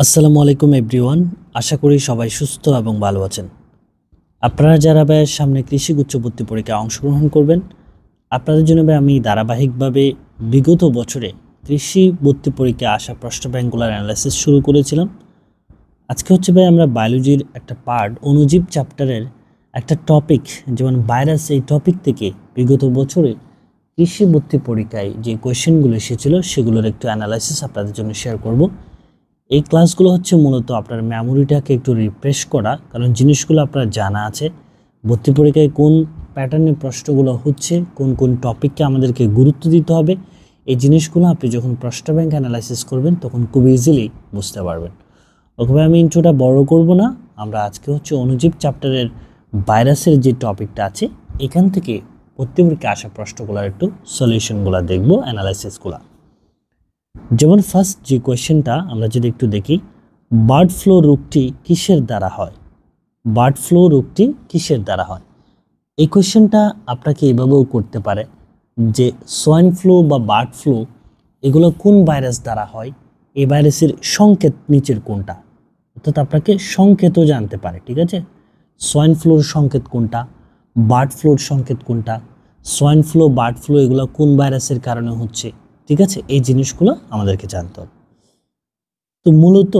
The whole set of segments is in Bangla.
আসসালামু আলাইকুম এভরিওয়ান। আশা করি সবাই সুস্থ এবং ভালো আছেন। আপনারা যারা ভাইয়ের সামনে কৃষি উচ্চবর্তী পরীক্ষায় অংশগ্রহণ করবেন, আপনাদের জন্য ভাই আমি ধারাবাহিকভাবে বিগত বছরে কৃষি ভর্তি পরীক্ষায় আসা প্রশ্ন ব্যাংকগুলোর অ্যানালাইসিস শুরু করেছিলাম। আজকে হচ্ছে ভাই আমরা বায়োলজির একটা পার্ট অণুজীব চ্যাপ্টারের একটা টপিক, যেমন ভাইরাস, এই টপিক থেকে বিগত বছরে কৃষি ভর্তি পরীক্ষায় যে কোয়েশ্চেনগুলো এসেছিল সেগুলোর একটু অ্যানালাইসিস আপনাদের জন্য শেয়ার করব। এই ক্লাসগুলো হচ্ছে মূলত আপনার মেমোরিটাকে একটু রিফ্রেশ করা, কারণ জিনিসগুলো আপনার জানা আছে ভর্তি পরীক্ষায় কোন প্যাটার্নের প্রশ্নগুলো হচ্ছে, কোন কোন টপিককে আমাদেরকে গুরুত্ব দিতে হবে। এই জিনিসগুলো আপনি যখন প্রশ্ন ব্যাংক অ্যানালাইসিস করবেন তখন খুব ইজিলি বুঝতে পারবেন। ওকে, আমি ইন্ট্রোটা বড় করব না। আমরা আজকে হচ্ছে অণুজীব চ্যাপ্টারের ভাইরাসের যে টপিকটা আছে এখান থেকে ভর্তি পরীক্ষায় আসা প্রশ্নগুলোর একটু সলিউশনগুলো দেখব, অ্যানালাইসিসগুলো। যেমন ফার্স্ট যে কোয়েশ্চেনটা আমরা যদি একটু দেখি, বার্ড ফ্লু রোগটি কিসের দ্বারা হয়? বার্ড ফ্লু রোগটি কিসের দ্বারা হয়? এই কোয়েশ্চেনটা আপনাকে এভাবেও করতে পারে যে সোয়াইন ফ্লু বা বার্ড ফ্লু এগুলো কোন ভাইরাস দ্বারা হয়, এই ভাইরাসের সংকেত নিচের কোনটা, অর্থাৎ আপনাকে সংকেতও জানতে পারে। ঠিক আছে, সোয়াইন ফ্লুর সংকেত কোনটা, বার্ড ফ্লুর সংকেত কোনটা, সোয়াইন ফ্লু বার্ড ফ্লু এগুলো কোন ভাইরাসের কারণে হচ্ছে। ঠিক আছে, এই জিনিসগুলো আমাদেরকে জানতে হবে। তো মূলত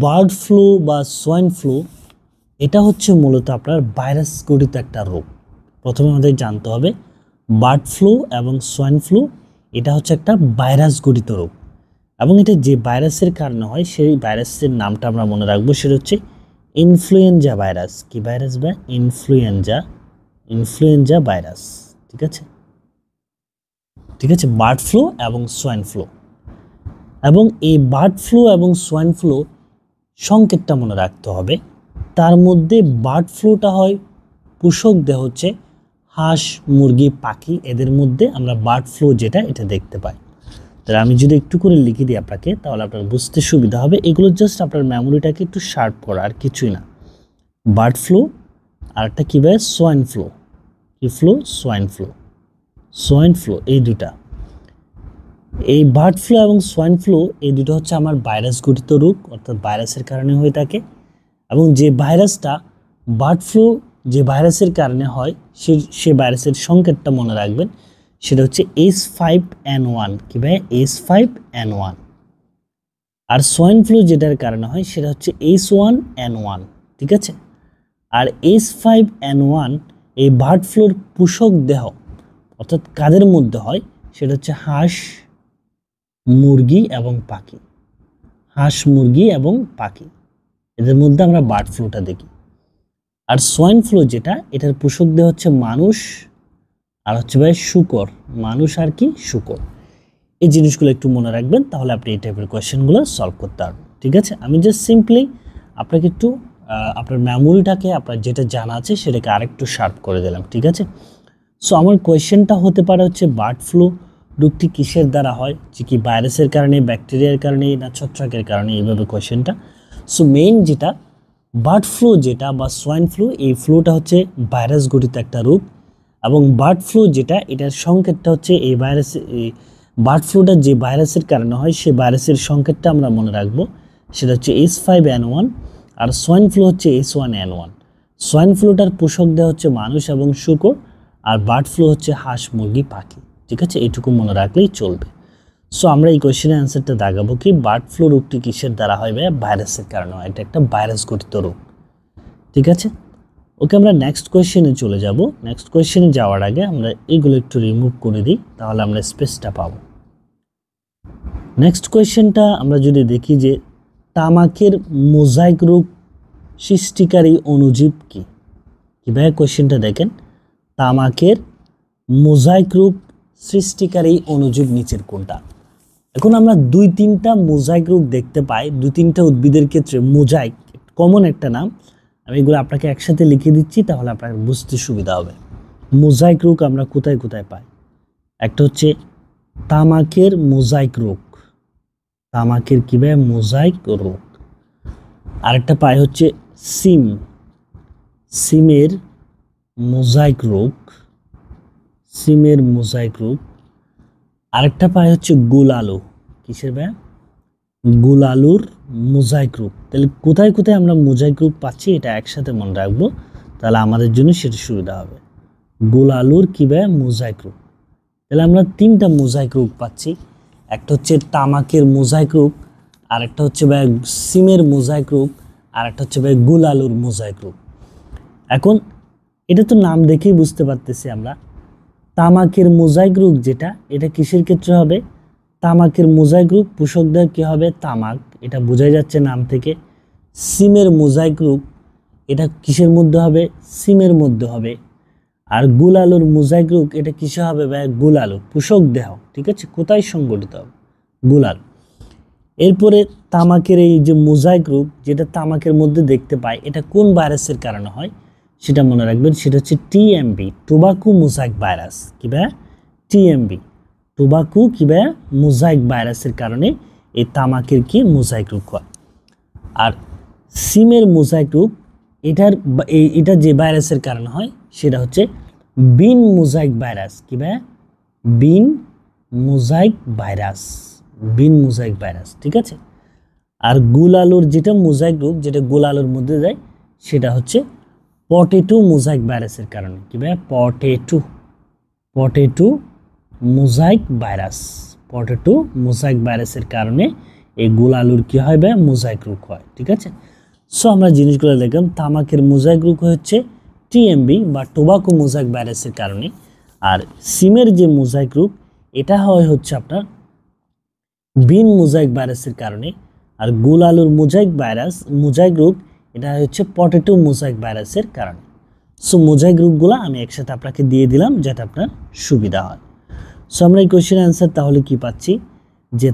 বার্ড ফ্লু বা সোয়াইন ফ্লু এটা হচ্ছে মূলত আপনার ভাইরাস গঠিত একটা রোগ। প্রথমে আমাদের জানতে হবে বার্ড ফ্লু এবং সোয়াইন ফ্লু এটা হচ্ছে একটা ভাইরাস গঠিত রোগ, এবং এটা যে ভাইরাসের কারণে হয় সেই ভাইরাসের নামটা আমরা মনে রাখবো, সেটা হচ্ছে ইনফ্লুয়েঞ্জা ভাইরাস। কি ভাইরাস? বা ইনফ্লুয়েঞ্জা ভাইরাস। ঠিক আছে, ঠিক আছে, বার্ড ফ্লু এবং সোয়াইন ফ্লু। এবং এই বার্ড ফ্লু এবং সোয়াইন ফ্লু সংকেতটা মনে রাখতে হবে। তার মধ্যে বার্ড ফ্লুটা হয় পোষক দেহ, হচ্ছে হাঁস, মুরগি, পাখি, এদের মধ্যে আমরা বার্ড ফ্লু যেটা এটা দেখতে পাই। তাহলে আমি যদি একটু করে লিখে দিই আপনাকে, তাহলে আপনার বুঝতে সুবিধা হবে। এগুলো জাস্ট আপনার মেমোরিটাকে একটু শার্প করা, আর কিছুই না। বার্ড ফ্লু আর একটা কী ভাই? Swine flu. কি flu? Swine flu. Swine flu এই দুটা, এই বার্ড ফ্লু এবং সোয়াইন ফ্লু এই দুটো হচ্ছে আমার ভাইরাস গঠিত রোগ, অর্থাৎ ভাইরাসের কারণে হয়ে থাকে। এবং যে ভাইরাসটা বার্ড ফ্লু যে ভাইরাসের কারণে হয় সে ভাইরাসের সংকেতটা মনে রাখবেন, সেটা হচ্ছে H5N1। কি ভাই? H5N1। আর সোয়াইন ফ্লু যেটার কারণে হয় সেটা হচ্ছে H1N1। ঠিক আছে, আর H5N1 এই বার্ড ফ্লুর পোষক দেহ, অর্থাৎ কাদের মধ্যে হয়, সেটা হচ্ছে হাঁস, মুরগি এবং পাখি। হাঁস, মুরগি এবং পাখি, এদের মধ্যে আমরা বার্ড ফ্লুটা দেখি। আর সোয়াইন ফ্লু যেটা, এটার পোষক দেহ হচ্ছে মানুষ আর হচ্ছে ভাই শুকর। মানুষ আর কি? শুকর। এই জিনিসগুলো একটু মনে রাখবেন, তাহলে আপনি এই টাইপের কোয়েশ্চেনগুলো সলভ করতে পারবেন। ঠিক আছে, আমি জাস্ট সিম্পলি আপনাকে একটু আপনার মেমোরিটাকে, আপনার যেটা জানা আছে সেটাকে আরেকটু শার্প করে দিলাম। ঠিক আছে, সো আমার কোয়েশ্চেনটা হতে পারে হচ্ছে বার্ড ফ্লু রোগটি কিসের দ্বারা হয়, যে কি ভাইরাসের কারণে, ব্যাকটেরিয়ার কারণে, না ছত্রাকের কারণে, এইভাবে কোয়েশ্চেনটা। সো মেইন যেটা বার্ড ফ্লু যেটা বা সোয়াইন ফ্লু, এই ফ্লুটা হচ্ছে ভাইরাস গঠিত একটা রোগ। এবং বার্ড ফ্লু যেটা, এটার সংকেতটা হচ্ছে এই ভাইরাস, বার্ড ফ্লুটা যে ভাইরাসের কারণে হয় সেই ভাইরাসের সংকেতটা আমরা মনে রাখবো, সেটা হচ্ছে H5N1। আর সোয়াইন ফ্লু হচ্ছে H1N1। সোয়াইন ফ্লুটার পোষক দেহ হচ্ছে মানুষ এবং শুকর, আর বার্ড ফ্লু হচ্ছে হাঁস, মুরগি, পাখি। ঠিক আছে, এইটুকু মনে রাখলেই চলবে। সো আমরা এই কোয়েশ্চেনের অ্যান্সারটা দাগাবো কি, বার্ড ফ্লু রোগটি কিসের দ্বারা হয়? ভাই ভাইরাসের কারণে হয়, এটা একটা ভাইরাস গঠিত রোগ। ঠিক আছে, ওকে, আমরা নেক্সট কোয়েশ্চেনে চলে যাব। নেক্সট কোয়েশ্চেনে যাওয়ার আগে আমরা এইগুলো একটু রিমুভ করে দিই, তাহলে আমরা স্পেসটা পাবো। নেক্সট কোয়েশ্চেনটা আমরা যদি দেখি যে তামাকের মোজাইক রোগ সৃষ্টিকারী অণুজীব কি? কি ভাই? কোয়েশ্চেনটা দেখেন, তামাকের মোজাইক রোগ সৃষ্টিকারী অণুজীব নিচের কোনটা? এখন আমরা দুই তিনটা মোজাইক রোগ দেখতে পাই, দুই তিনটা উদ্ভিদের ক্ষেত্রে মোজাইক কমন একটা নাম। আমি এগুলো আপনাকে একসাথে লিখে দিচ্ছি, তাহলে আপনার বুঝতে সুবিধা হবে। মোজাইক রোগ আমরা কোথায় কোথায় পাই? একটা হচ্ছে তামাকের মোজাইক রোগ, তামাকের কি ভাই? মোজাইক রোগ। আরেকটা পাই হচ্ছে সিমের মোজাইক রোগ, সিমের মোজাইক রোগ। আরেকটা পাই হচ্ছে গুল আলু। কিসের ভাই? গুল আলুর মোজাইক রোগ। তাহলে কোথায় কোথায় আমরা মোজাইক রোগ পাচ্ছি এটা একসাথে মনে রাখবো, তাহলে আমাদের জন্য সেটা সুবিধা হবে। গোল আলুর কি ভাই মোজাইক রোগ। তাহলে আমরা 3টা মোজাইক রোগ পাচ্ছি, একটা হচ্ছে তামাকের মোজাইক রোগ, আর একটা হচ্ছে ভাই সিমের মোজাইক রোগ, আর একটা হচ্ছে ভাই গোল আলুর মোজাইক রোগ। এখন এটা তো নাম দেখেই বুঝতে পারতেছি আমরা, তামাকের মোজাইক রোগ যেটা, এটা কিসের ক্ষেত্রে হবে? তামাকের মোজাইক রোগ পোষকদের কি হবে? তামাক, এটা বোঝাই যাচ্ছে নাম থেকে। সিমের মোজাইক রোগ, এটা কিসের মধ্যে হবে? সিমের মধ্যে হবে। আর গোল আলুর মোজাইক রোগ, এটা কিসে হবে ভাই? গোল আলু, পোষক দেহ, ঠিক আছে? কোথায় সংগঠিত হবে? গোল আলু। এরপরে তামাকের এই যে মোজাইক রোগ, যেটা তামাকের মধ্যে দেখতে পাই, এটা কোন ভাইরাসের কারণে হয় সেটা মনে রাখবেন, সেটা হচ্ছে টিএমবি, টোবাকো মোজাইক ভাইরাস। কি ভাই? টিএমবি, টোবাকো কি ভাই মোজাইক ভাইরাসের কারণে এই তামাকের কি মোজাইক রোগ হয়। আর সিমের মোজাইক রোগ, এটা যে ভাইরাসের কারণে হয় সেটা হচ্ছে বিন মোজাইক ভাইরাস। কি ভাই? বিন মোজাইক ভাইরাস, বিন মোজাইক ভাইরাস, ঠিক আছে? আর গোল আলুর যেটা মোজাইক রোগ, যেটা গোল আলুর মধ্যে যায়, সেটা হচ্ছে পটেটো মোজাইক ভাইরাসের কারণে। কি ভাই? Potato mosaic virus, potato mosaic ভাইরাসের কারণে এই গোল আলুর কি হয় ভাই? মোজাইক রোগ হয়, ঠিক আছে? সো আমরা জিনিসগুলো দেখলাম, তামাকের মোজাইক রোগ হচ্ছে টিএমবি বা টোবাকো মোজাইক ভাইরাসের কারণে, আর সিমের যে মোজাইক রোগ, এটা হয় হচ্ছে আপনার বিন মোজাইক ভাইরাসের কারণে। আর গোল আলুর মোজাইক রোগ, এটা হচ্ছে পটেটো মোজাইক ভাইরাসের কারণে। সো মোজাইক রোগগুলো আমি একসাথে আপনাকে দিয়ে দিলাম যাতে আপনার সুবিধা হয়। সো আমরা এই কোয়েশ্চেন অ্যান্সার তাহলে কি পাচ্ছি, যে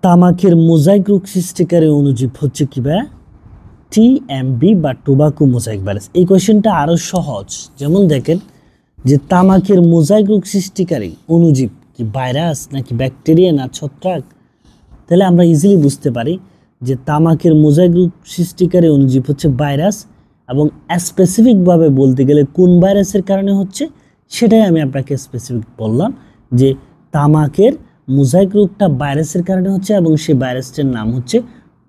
তামাকের মোজাইক রোগ সৃষ্টিকারী অণুজীব হচ্ছে কি ভাই? টিএমবি বা টোবাকো মোজাইক ভাইরাস। এই কোয়েশ্চেনটা আরও সহজ। যেমন দেখেন যে তামাকের মোজাইক রোগ সৃষ্টিকারী অণুজীব কি ভাইরাস নাকি ব্যাকটেরিয়া না ছত্রাক? তাহলে আমরা ইজিলি বুঝতে পারি যে তামাকের মোজাইক রোগ সৃষ্টিকারী অণুজীব হচ্ছে ভাইরাস, এবং স্পেসিফিকভাবে বলতে গেলে কোন ভাইরাসের কারণে হচ্ছে সেটাই আমি আপনাকে স্পেসিফিক বললাম, যে তামাকের মোজাইক রোগটা ভাইরাসের কারণে হচ্ছে, এবং সেই ভাইরাসটার নাম হচ্ছে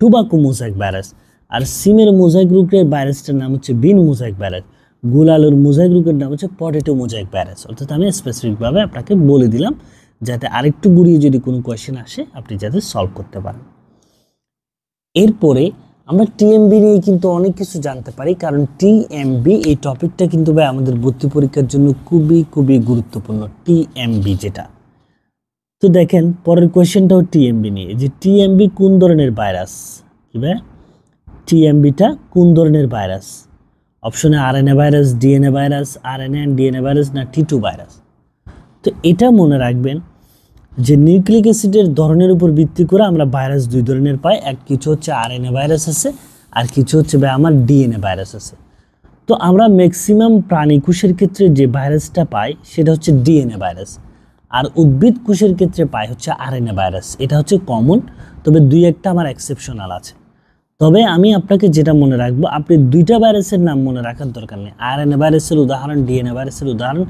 টোবাকো মোজাইক ভাইরাস। আর সিমের মোজাইক রোগের ভাইরাসটার নাম হচ্ছে বিন মোজাইক ভাইরাস। গোল আলুর মোজাইক রোগের নাম হচ্ছে পটেটো মোজাইক ভাইরাস। অর্থাৎ আমি স্পেসিফিকভাবে আপনাকে বলে দিলাম, যাতে আরেকটু ঘুরিয়ে যদি কোনো কোয়েশ্চেন আসে আপনি যাতে সলভ করতে পারেন। এরপরে আমরা টিএমবি নিয়ে কিন্তু অনেক কিছু জানতে পারি, কারণ টিএমবি এই টপিকটা কিন্তু ভাই আমাদের ভর্তি পরীক্ষার জন্য খুবই খুবই গুরুত্বপূর্ণ। টিএমবি যেটা, তো দেখেন পরের কোয়েশ্চেনটাও টিএমবি নিয়ে, যে টিএমবি কোন ধরনের ভাইরাস? কি ভাই? টিএমবিটা কোন ধরনের ভাইরাস? অপশনে RNA virus, DNA virus, RNA and DNA virus, না টি2 ভাইরাস? তো এটা মনে রাখবেন যে নিউক্লিক অ্যাসিডের ধরনের উপর ভিত্তি করে আমরা ভাইরাস 2 ধরনের পাই। এক কিছু হচ্ছে আরএনএ ভাইরাস আছে, আর কিছু হচ্ছে ভাই আমার ডিএনএ ভাইরাস আছে। তো আমরা ম্যাক্সিমাম প্রাণী কোষের ক্ষেত্রে যে ভাইরাসটা পাই সেটা হচ্ছে ডিএনএ ভাইরাস, আর উদ্ভিদ কোষের ক্ষেত্রে পাই হচ্ছে আরএনএ ভাইরাস। এটা হচ্ছে কমন, তবে 2-1টা আমার এক্সেপশনাল আছে। তবে আমি আপনাকে যেটা মনে রাখবো, আপনি 2টা ভাইরাসের নাম মনে রাখার দরকার নেই। আরএনএ ভাইরাসের উদাহরণ, ডিএনএ ভাইরাসের উদাহরণ,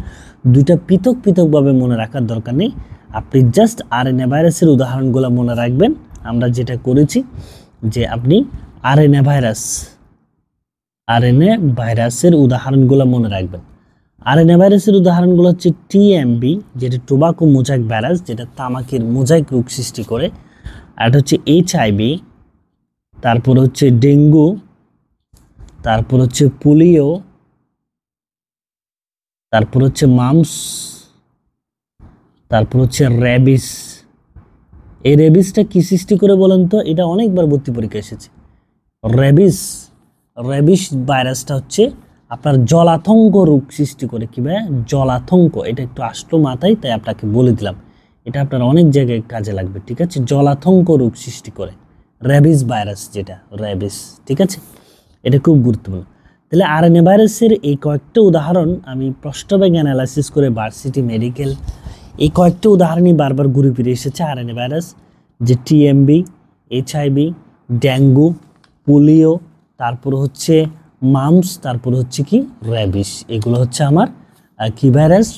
2টা পৃথকভাবে মনে রাখার দরকার নেই। আপনি জাস্ট আরএনএ ভাইরাসের উদাহরণগুলো মনে রাখবেন। আমরা যেটা করেছি যে আপনি আরএনএ ভাইরাসের উদাহরণগুলো মনে রাখবেন। আরএনএ ভাইরাসের উদাহরণগুলো হচ্ছে টিএমবি, যেটা টোবাকো মোজাইক ভাইরাস, যেটা তামাকের মোজাইক রোগ সৃষ্টি করে। আর এটা হচ্ছে এইচআইভি, তারপর হচ্ছে ডেঙ্গু, তারপর হচ্ছে পোলিও, তারপর হচ্ছে মাম্পস, তারপর হচ্ছে র্যাবিস। এই র্যাবিসটা কি সৃষ্টি করে বলেন তো? এটা অনেকবার ভর্তি পরীক্ষা এসেছে। র্যাবিস ভাইরাসটা হচ্ছে আপনার জলাতঙ্ক রোগ সৃষ্টি করে। কি ভাই? জলাতঙ্ক। এটা একটু আসলো মাথায়, তাই আপনাকে বলে দিলাম। এটা আপনার অনেক জায়গায় কাজে লাগবে, ঠিক আছে? জলাতঙ্ক রোগ সৃষ্টি করে র্যাবিস ভাইরাস, যেটা র্যাবিস, ঠিক আছে? এটা খুব গুরুত্বপূর্ণ। তাহলে আরএনএ ভাইরাসের এই কয়েকটা উদাহরণ আমি প্রশ্নব্যাংক অ্যানালাইসিস করে ভার্সিটি মেডিকেল এই কয়েকটা উদাহরণই বারবার ঘুরে ফিরে এসেছে। আরএনএ ভাইরাস, যে টিএমবি, এইচআইভি, ডেঙ্গু, পোলিও, তারপর হচ্ছে মাম্পস, তারপর হচ্ছে কি র্যাবিস। এগুলো হচ্ছে আমার কি ভাইরাস?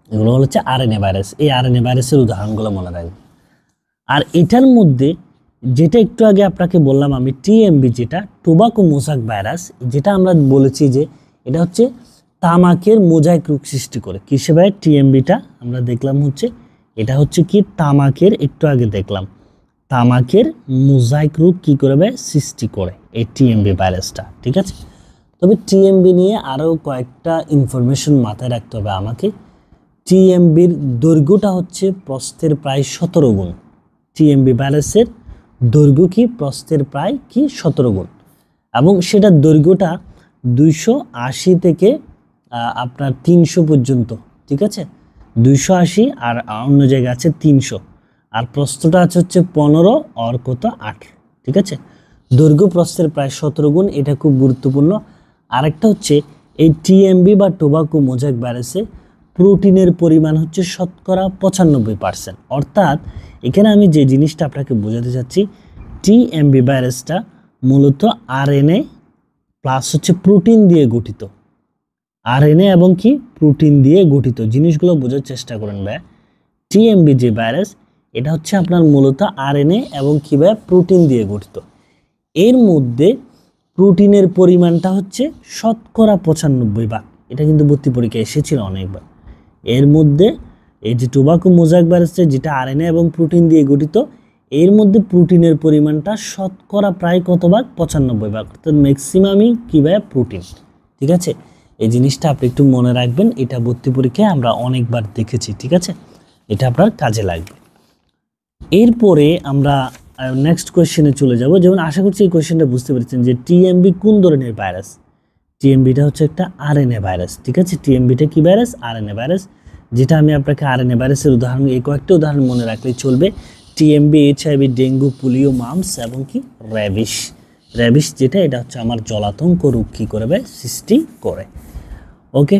এগুলো হচ্ছে আরএনএ ভাইরাস। এই আরএনএ ভাইরাসের উদাহরণগুলো মনে রাখবেন। আর এটার মধ্যে যেটা একটু আগে আপনাকে বললাম আমি, টিএমবি যেটা টোবাকো মোজাইক ভাইরাস, যেটা আমরা বলেছি যে এটা হচ্ছে তামাকের মোজাইক রোগ সৃষ্টি করে। কিসে ভাই? টিএমবিটা আমরা দেখলাম হচ্ছে এটা হচ্ছে কি তামাকের, একটু আগে দেখলাম তামাকের মোজাইক রোগ কি করবে? সৃষ্টি করে এই টিএমবি ভাইরাসটা। ঠিক আছে, তবে টিএমবি নিয়ে আরও কয়েকটা ইনফরমেশন মাথায় রাখতে হবে আমাকে। টিএমবির দৈর্ঘ্যটা হচ্ছে প্রস্থের প্রায় 17 গুণ। টিএমবি ভাইরাসের দৈর্ঘ্য কি? প্রস্থের প্রায় কি 17 গুণ, এবং সেটার দৈর্ঘ্যটা 280 থেকে আপনার 300 পর্যন্ত। ঠিক আছে, 280 আর অন্য জায়গায় আছে 300, আর প্রস্থটা আছে হচ্ছে 15 আর কত 8। ঠিক আছে, দৈর্ঘ্য প্রস্থের প্রায় 17 গুণ, এটা খুব গুরুত্বপূর্ণ। আরেকটা হচ্ছে এই টিএমবি বা টোবাকো মোজাইক ভাইরাসে প্রোটিনের পরিমাণ হচ্ছে শতকরা 95%। অর্থাৎ এখানে আমি যে জিনিসটা আপনাকে বোঝাতে চাচ্ছি, টিএমবি ভাইরাসটা মূলত আরএনএ প্লাস হচ্ছে প্রোটিন দিয়ে গঠিত। আরএনএ এবং কি প্রোটিন দিয়ে গঠিত, জিনিসগুলো বোঝার চেষ্টা করেন ভাই। টিএমবি যে ভাইরাস, এটা হচ্ছে আপনার মূলত আরএনএ এবং কি ভাই প্রোটিন দিয়ে গঠিত। এর মধ্যে প্রোটিনের পরিমাণটা হচ্ছে শতকরা 95 ভাগ। এটা কিন্তু ভর্তি পরীক্ষায় এসেছিল অনেকবার। এর মধ্যে এই যে টোবাকো মোজাইক ভাইরাসটা যেটা আরএনএ এবং প্রোটিন দিয়ে গঠিত, এর মধ্যে প্রোটিনের পরিমাণটা শতকরা প্রায় কত ভাগ? 95 ভাগ, অর্থাৎ ম্যাক্সিমামই কি ভাই? প্রোটিন। ঠিক আছে, এই জিনিসটা আপনি একটু মনে রাখবেন, এটা ভর্তি পরীক্ষায় আমরা অনেকবার দেখেছি। ঠিক আছে, এটা আপনার কাজে লাগবে। এরপরে আমরা নেক্সট কোয়েশ্চেনে চলে যাব। যেমন আশা করছি এই কোয়েশ্চেনটা বুঝতে পেরেছেন যে টিএমবি কোন ধরনের ভাইরাস। টিএমবিটা হচ্ছে একটা আরএনএ ভাইরাস। ঠিক আছে, টিএমবিটা কি ভাইরাস? আরএনএ ভাইরাস, যেটা আমি আপনাকে আরএনএ ভাইরাসের উদাহরণ, এই কয়েকটা উদাহরণ মনে রাখলেই চলবে। TMB, HIV, dengue, polio, mum's এবং কি র্যাবিস। র্যাবিস যেটা, এটা হচ্ছে আমার জলাতঙ্ক রোগ কী করবে? সৃষ্টি করে। ওকে,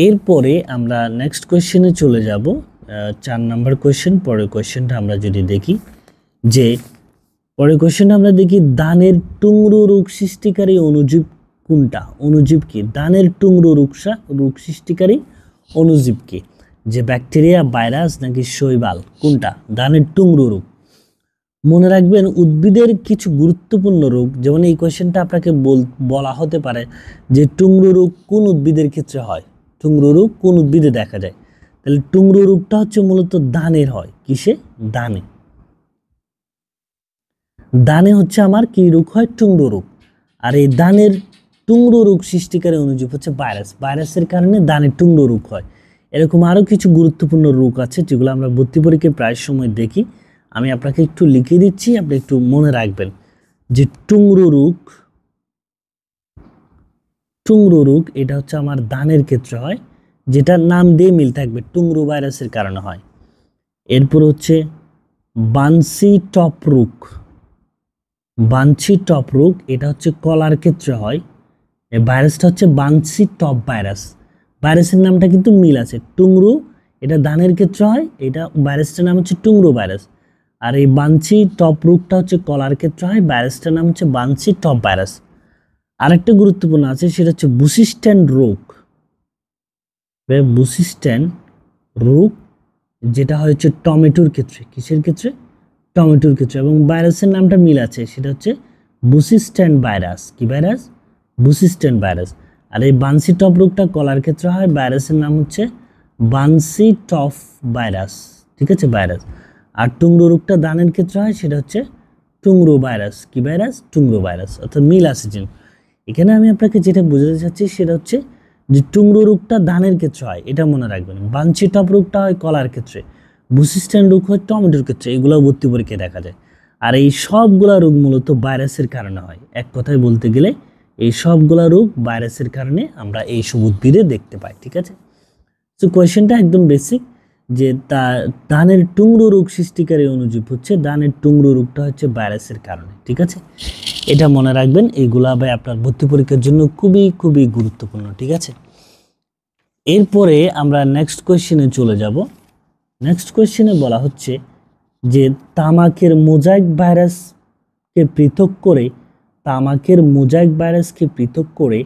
এরপরে আমরা নেক্সট কোয়েশ্চেনে চলে যাব, 4 নম্বর কোয়েশ্চেন। পরের কোয়েশ্চেনটা আমরা যদি দেখি, যে পরের কোয়েশ্চেনটা আমরা দেখি দানের টুংরো রোগ সৃষ্টিকারী অণুজীব কোনটা? অণুজীব কি? দানের টুংরো রোগ সৃষ্টিকারী অণুজীব কি? যে ব্যাকটেরিয়া, ভাইরাস নাকি শৈবাল, কোনটা? দানের টুংরো রোগ। মনে রাখবেন উদ্ভিদের কিছু গুরুত্বপূর্ণ রোগ, যেমন এই কোয়েশ্চেনটা আপনাকে বলা হতে পারে যে টুংরো রোগ কোন উদ্ভিদের ক্ষেত্রে হয়? টুংরো রোগ কোন উদ্ভিদে দেখা যায়? তাহলে টুংরো রোগটা হচ্ছে মূলত দানের হয়। কিসে? দানে। দানে হচ্ছে আমার কি রোগ হয়? টুংরো রোগ। আর এই দানের টুংরো রোগ সৃষ্টিকারী অণুজীব হচ্ছে ভাইরাস। ভাইরাসের কারণে দানের টুংরো রোগ হয়। এরকম আরও কিছু গুরুত্বপূর্ণ রোগ আছে যেগুলো আমরা ভর্তি পরীক্ষায় প্রায় সময় দেখি। আমি আপনাকে একটু লিখে দিচ্ছি, আপনি একটু মনে রাখবেন যে টুংরো রোগ এটা হচ্ছে আমার দানের ক্ষেত্রে হয়, যেটা নাম দিয়ে মিল থাকবে, টুংরো ভাইরাসের কারণে হয়। এরপর হচ্ছে বানসি টপ রোগ, এটা হচ্ছে কলার ক্ষেত্রে হয়। এই ভাইরাসটা হচ্ছে বানসি টপ ভাইরাস। ভাইরাসের নামটা কিন্তু মিল আছে। টুংরো এটা দানের ক্ষেত্রে হয়, এটা ভাইরাসটার নাম হচ্ছে টুংরো ভাইরাস। আর এই বানসি টপ রোগটা হচ্ছে কলার ক্ষেত্রে হয়, ভাইরাসটার নাম হচ্ছে বানসি টপ ভাইরাস। আরেকটা গুরুত্বপূর্ণ আছে, সেটা হচ্ছে বুসিস্ট্যান্ড রোগ, যেটা হচ্ছে টমেটোর ক্ষেত্রে। কিসের ক্ষেত্রে? টমেটোর ক্ষেত্রে। এবং ভাইরাসের নামটা মিল আছে, সেটা হচ্ছে বুসিস্ট্যান্ড ভাইরাস। কি ভাইরাস? বুসিস্ট্যান্ড ভাইরাস। আর এই বানসি টপ রোগটা কলার ক্ষেত্রে হয়, ভাইরাসের নাম হচ্ছে বানসি টপ ভাইরাস। ঠিক আছে, ভাইরাস। আর টুংরো রোগটা দানের ক্ষেত্রে হয়, সেটা হচ্ছে টুংরো ভাইরাস। কি ভাইরাস? Tungro virus. অর্থাৎ মিল আছে। এখানে আমি আপনাকে যেটা বোঝাতে চাচ্ছি সেটা হচ্ছে যে টুংরো রোগটা ধানের ক্ষেত্রে হয়, এটা মনে রাখবেন। বানসি টপ রোগটা হয় কলার ক্ষেত্রে, বুসিস্ট্যান্ড রোগ হয় টমেটোর ক্ষেত্রে। এগুলো ভর্তি পরীক্ষায় দেখা যায়। আর এই সবগুলা রোগ মূলত ভাইরাসের কারণে হয়। এক কথায় বলতে গেলে এই সবগুলা রোগ ভাইরাসের কারণে আমরা এইসব উদ্ভিদে দেখতে পাই। ঠিক আছে, তো কোয়েশ্চেনটা একদম বেসিক, যে ধানের টুংরো রোগ সৃষ্টিকারী অণুজীব হচ্ছে, ধানের টুংরো রোগটা হচ্ছে ভাইরাসের কারণে। ঠিক আছে, এটা মনে রাখবেন। এইগুলা ভাই আপনার ভর্তি পরীক্ষার জন্য খুবই খুবই গুরুত্বপূর্ণ। ঠিক আছে, এরপরে আমরা নেক্সট কোয়েশ্চেনে চলে যাব। নেক্সট কোয়েশ্চেনে বলা হচ্ছে যে তামাকের মোজাইক ভাইরাসকে পৃথক করে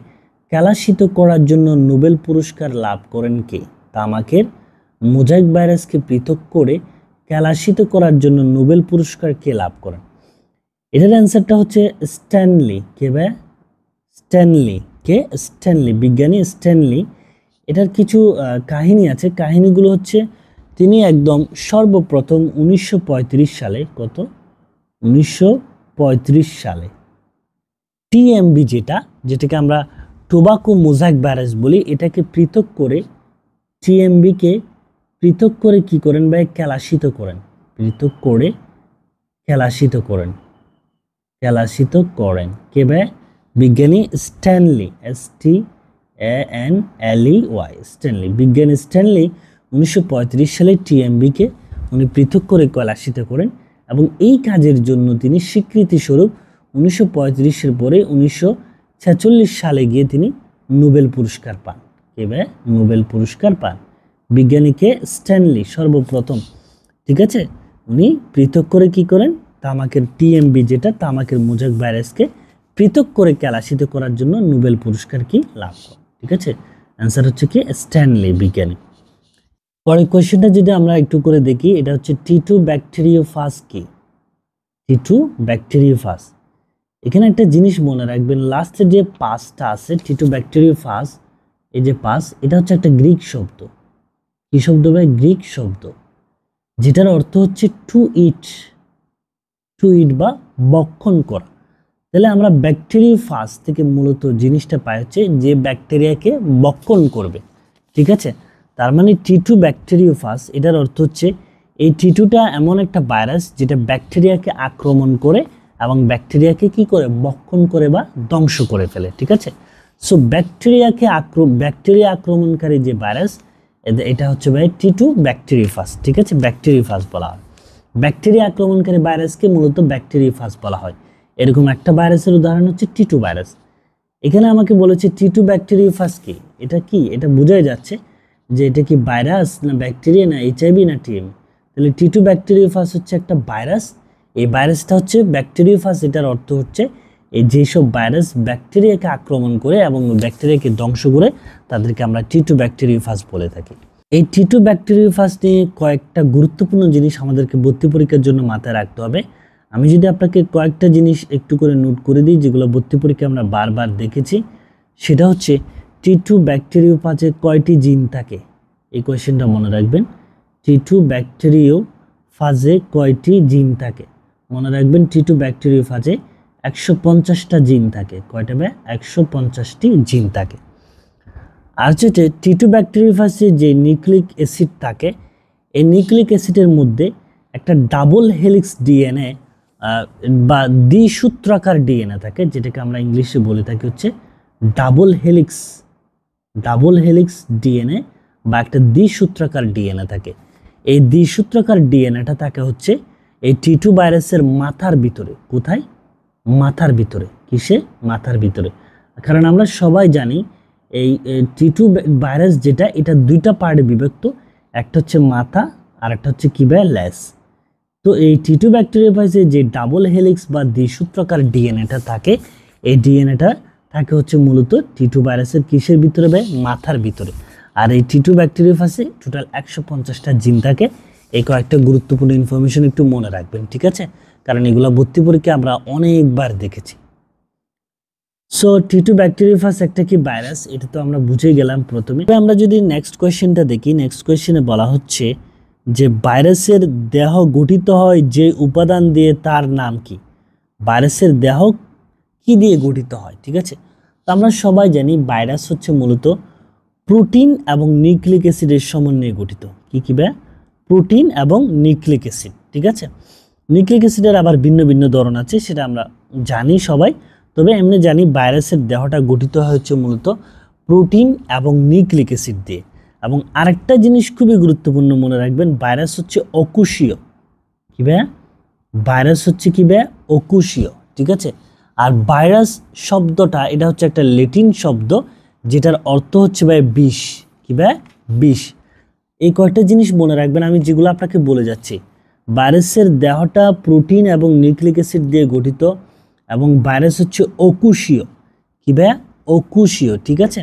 কেলাসিত করার জন্য নোবেল পুরস্কার লাভ করেন কে? তামাকের মোজাইক ভাইরাসকে পৃথক করে কেলাসিত করার জন্য নোবেল পুরস্কার কে লাভ করেন? এটার অ্যান্সারটা হচ্ছে স্ট্যানলি। কে ভাই? স্ট্যানলি। কে? স্ট্যানলি, বিজ্ঞানী স্ট্যানলি। এটার কিছু কাহিনী আছে। কাহিনীগুলো হচ্ছে তিনি একদম সর্বপ্রথম 1935 সালে, কত, 1935 সালে টিএমবি যেটাকে আমরা টোবাকো মোজাইক ভাইরাস বলি, এটাকে পৃথক করে, টিএমবিকে পৃথক করে কি করেন ভাই? কেলাসিত করেন। পৃথক করে কেলাসিত করেন। কেলাসিত করেন কে ভাই? বিজ্ঞানী স্ট্যানলি। STANLEY, Stanley. বিজ্ঞানী স্ট্যানলি 1935 সালে টিএমবিকে উনি পৃথক করে কেলাসিত করেন এবং এই কাজের জন্য তিনি স্বীকৃতি স্বরূপ 1935-এর পরে 1946 সালে গিয়ে তিনি নোবেল পুরস্কার পান। কে ভাই? নোবেল পুরস্কার পান বিজ্ঞানীকে স্ট্যানলি সর্বপ্রথম। ঠিক আছে, উনি পৃথক করে কি করেন? তামাকের টিএমবি, যেটা তামাকের মোজাইক ভাইরাসকে পৃথক করে কেলাসিত করার জন্য নোবেল পুরস্কার কি লাভ করেন। ঠিক আছে, অ্যান্সার হচ্ছে কি স্ট্যানলি বিজ্ঞানী। পরের কোয়েশ্চেনটা যদি আমরা একটু করে দেখি, এটা হচ্ছে টি2 ব্যাকটেরিওফাজ কি? টি2 ব্যাকটেরিওফাজ, এখানে একটা জিনিস মনে রাখবেন, লাস্টে যে পাসটা আছে টি2 ব্যাকটেরিওফাজ, এই যে পাস, এটা হচ্ছে একটা গ্রিক শব্দ। কি শব্দ ভাই? গ্রিক শব্দ, যেটার অর্থ হচ্ছে টু ইট বা বক্ষণ করা। তাহলে আমরা ব্যাকটেরিওফাজ থেকে মূলত জিনিসটা পাই হচ্ছে যে ব্যাকটেরিয়াকে বক্ষণ করবে। ঠিক আছে, তার মানে টি2 ব্যাকটেরিওফাজ, এটার অর্থ হচ্ছে এই টি2টা এমন একটা ভাইরাস যেটা ব্যাকটেরিয়াকে আক্রমণ করে এবং ব্যাকটেরিয়াকে কি করে? বক্ষণ করে বা ধ্বংস করে ফেলে। ঠিক আছে, সো ব্যাকটেরিয়া আক্রমণকারী যে ভাইরাস, এটা হচ্ছে ভাই টি2 ব্যাকটেরিওফাজ। ঠিক আছে, ব্যাকটেরিওফাজ বলা হয়। ব্যাকটেরিয়া আক্রমণকারী ভাইরাসকে মূলত ব্যাকটেরিওফাজ বলা হয়। এরকম একটা ভাইরাসের উদাহরণ হচ্ছে টি2 ভাইরাস। এখানে আমাকে বলেছে টি2 ব্যাকটেরিওফাজ কি? এটা কি? এটা বোঝাই যাচ্ছে যে এটা কি ভাইরাস না ব্যাকটেরিয়া না এইচআইভি না টিএমই। তাহলে টি2 ব্যাকটেরিওফাজ হচ্ছে একটা ভাইরাস। এই ভাইরাসটা হচ্ছে ব্যাকটেরিওফাজ, এটার অর্থ হচ্ছে এই যেসব ভাইরাস ব্যাকটেরিয়াকে আক্রমণ করে এবং ব্যাকটেরিয়াকে ধ্বংস করে তাদেরকে আমরা টি2 ব্যাকটেরিওফাজ বলে থাকি। এই টি2 ব্যাকটেরিওফাজ নিয়ে কয়েকটা গুরুত্বপূর্ণ জিনিস আমাদেরকে ভর্তি পরীক্ষার জন্য মাথায় রাখতে হবে। আমি যদি আপনাকে কয়েকটা জিনিস একটু করে নোট করে দিই, যেগুলো ভর্তি পরীক্ষায় আমরা বারবার দেখেছি, সেটা হচ্ছে টি2 ব্যাকটেরিওফাজে কয়টি জিন থাকে? এই কোয়েশ্চেনটা মনে রাখবেন। টি2 ব্যাকটেরিওফাজে কয়টি জিন থাকে? মনে রাখবেন টি2 ব্যাকটেরিওফাজে 150টা জিন থাকে। কয়টা ভাই? 150টি জিন থাকে। আর যেটা টি2 ব্যাকটেরিওফাজে যে নিউক্লিক অ্যাসিড থাকে, এই নিউক্লিক অ্যাসিডের মধ্যে একটা ডাবল হেলিক্স ডিএনএ বা দ্বিসূত্রাকার ডিএনএ থাকে, যেটাকে আমরা ইংলিশে বলে থাকি হচ্ছে ডাবল হেলিক্স ডিএনএ বা একটা দ্বিসূত্রাকার ডিএনএ থাকে। এই দ্বিসূত্রাকার ডিএনএটা থাকে হচ্ছে এই টি2 ভাইরাসের মাথার ভিতরে। কোথায়? মাথার ভিতরে। কিসে? মাথার ভিতরে। কারণ আমরা সবাই জানি এই টি2 ভাইরাস যেটা, এটা দুইটা পার্টে বিভক্ত, একটা হচ্ছে মাথা আর একটা হচ্ছে কি ভাই? ল্যাস। তো এই টি2 ব্যাকটেরিওফাজে যে ডাবল হেলিক্স বা দ্বিসূত্রাকার ডিএনএটা থাকে, এই ডিএনএটা থাকে হচ্ছে মূলত টি2 ভাইরাসের কিসের ভিতরে ভাই? মাথার ভিতরে। আর এই টি2 ব্যাকটেরিওফাজে টোটাল 150টা জিন থাকে। এই কয়েকটা গুরুত্বপূর্ণ ইনফরমেশন একটু মনে রাখবেন। ঠিক আছে, কারণ এগুলো ভর্তি পরীক্ষায় আমরা অনেকবার দেখেছি। সো টি2 ব্যাকটেরিওফাজ একটা কি ভাইরাস, এটা তো আমরা বুঝে গেলাম প্রথমে। আমরা যদি নেক্সট কোয়েশ্চেনটা দেখি, নেক্সট কোয়েশ্চেনে বলা হচ্ছে যে ভাইরাসের দেহ গঠিত হয় যে উপাদান দিয়ে তার নাম কি? ভাইরাসের দেহ কি দিয়ে গঠিত হয়? ঠিক আছে, তো আমরা সবাই জানি ভাইরাস হচ্ছে মূলত প্রোটিন এবং নিউক্লিক অ্যাসিডের সমন্বয়ে গঠিত। কি ভাই? প্রোটিন এবং নিউক্লিক অ্যাসিড। ঠিক আছে, নিউক্লিক অ্যাসিডের আবার ভিন্ন ভিন্ন ধরন আছে, সেটা আমরা জানি সবাই। তবে এমনি জানি ভাইরাসের দেহটা গঠিত হচ্ছে মূলত প্রোটিন এবং নিউক্লিক অ্যাসিড দিয়ে। এবং আরেকটা জিনিস খুবই গুরুত্বপূর্ণ মনে রাখবেন, ভাইরাস হচ্ছে অকোষীয়। কি ভাই? ভাইরাস হচ্ছে কি ভাই? অকোষীয়। ঠিক আছে, আর ভাইরাস শব্দটা এটা হচ্ছে একটা ল্যাটিন শব্দ, যেটার অর্থ হচ্ছে ভাই বিষ। কি ভাই? বিষ। এই কয়েকটা জিনিস মনে রাখবেন আমি যেগুলো আপনাকে বলে যাচ্ছি। ভাইরাসের দেহটা প্রোটিন এবং নিউক্লিক অ্যাসিড দিয়ে গঠিত এবং ভাইরাস হচ্ছে অকোষীয়। কি ভাই? অকোষীয়। ঠিক আছে,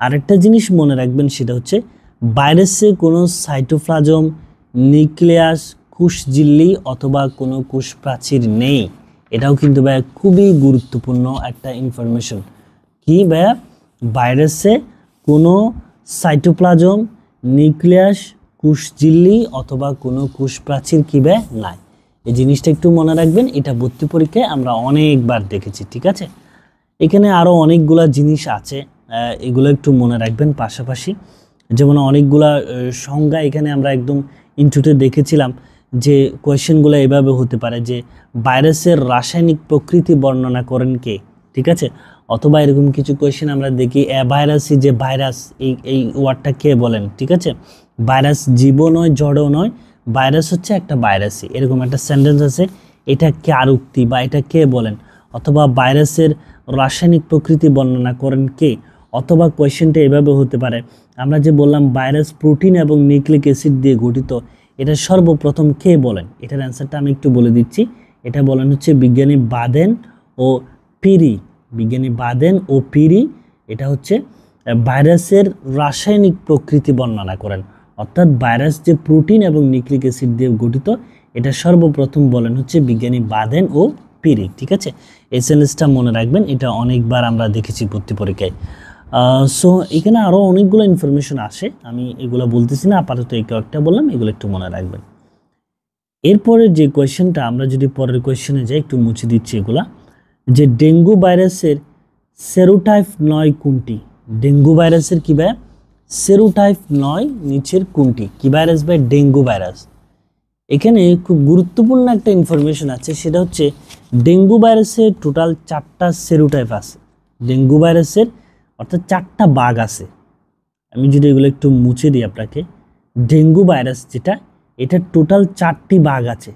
আরেকটা জিনিস মনে রাখবেন, সেটা হচ্ছে ভাইরাসে কোনো সাইটোপ্লাজম, নিউক্লিয়াস, কোষঝিল্লি অথবা কোনো কোষ প্রাচীর নেই। এটাও কিন্তু ভাইয়া খুবই গুরুত্বপূর্ণ একটা ইনফরমেশন। কি ভাইয়া, ভাইরাসে কোনো সাইটোপ্লাজম, নিউক্লিয়াস, কোষঝিল্লি অথবা কোনো কোষ প্রাচীর কি ভাইয়া নাই। এই জিনিসটা একটু মনে রাখবেন, এটা ভর্তি পরীক্ষায় আমরা অনেকবার দেখেছি। ঠিক আছে, এখানে আরও অনেকগুলা জিনিস আছে, এগুলো একটু মনে রাখবেন। পাশাপাশি যেমন অনেকগুলা সংজ্ঞা এখানে আমরা একদম ইনটুতে দেখেছিলাম যে কোয়েশ্চেনগুলো এভাবে হতে পারে যে ভাইরাসের রাসায়নিক প্রকৃতি বর্ণনা করেন কে। ঠিক আছে, অথবা এরকম কিছু কোয়েশ্চেন আমরা দেখি ভাইরাসই যে ভাইরাস এই ওয়ার্ডটা কে বলেন। ঠিক আছে, ভাইরাস জীব নয়, জড়ও নয়, ভাইরাস হচ্ছে একটা ভাইরাসই, এরকম একটা সেন্টেন্স আছে, এটা কার উক্তি বা এটা কে বলেন। অথবা ভাইরাসের রাসায়নিক প্রকৃতি বর্ণনা করেন কে। অথবা কোয়েশ্চেনটা এভাবে হতে পারে, আমরা যে বললাম ভাইরাস প্রোটিন এবং নিউক্লিক অ্যাসিড দিয়ে গঠিত, এটা সর্বপ্রথম কে বলেন। এটার অ্যান্সারটা আমি একটু বলে দিচ্ছি, এটা বলেন হচ্ছে বিজ্ঞানী বাদেন ও পিরি। বিজ্ঞানী বাদেন ও পিরি এটা হচ্ছে ভাইরাসের রাসায়নিক প্রকৃতি বর্ণনা করেন। অর্থাৎ ভাইরাস যে প্রোটিন এবং নিউক্লিক অ্যাসিড দিয়ে গঠিত, এটা সর্বপ্রথম বলেন হচ্ছে বিজ্ঞানী বাদেন ও পিরি। ঠিক আছে, এই সেন্টেন্সটা মনে রাখবেন, এটা অনেকবার আমরা দেখেছি ভর্তি পরীক্ষায়। সো এখানে আরও অনেকগুলো ইনফরমেশন আসে, আমি এগুলো বলতেছি না, আপাতত এই কয়েকটা বললাম, এগুলো একটু মনে রাখবেন। এরপরে যে কোয়েশ্চেনটা, আমরা যদি পরের কোয়েশ্চেনে যাই, একটু মুছে দিচ্ছি এগুলা, যে ডেঙ্গু ভাইরাসের সেরোটাইপ 9 কোনটি। ডেঙ্গু ভাইরাসের কি ভাই, সেরোটাইপ 9 নিচের কোনটি। কি ভাইরাস ভাই, ডেঙ্গু ভাইরাস। এখানে খুব গুরুত্বপূর্ণ একটা ইনফরমেশন আছে, সেটা হচ্ছে ডেঙ্গু ভাইরাসের টোটাল 4টা সেরোটাইপ আছে। ডেঙ্গু ভাইরাসের অর্থাৎ 4টা ভাগ আছে। আমি যদি এগুলো একটু মুছে দিই আপনাকে, ডেঙ্গু ভাইরাস যেটা, এটা টোটাল 4টি ভাগ আছে।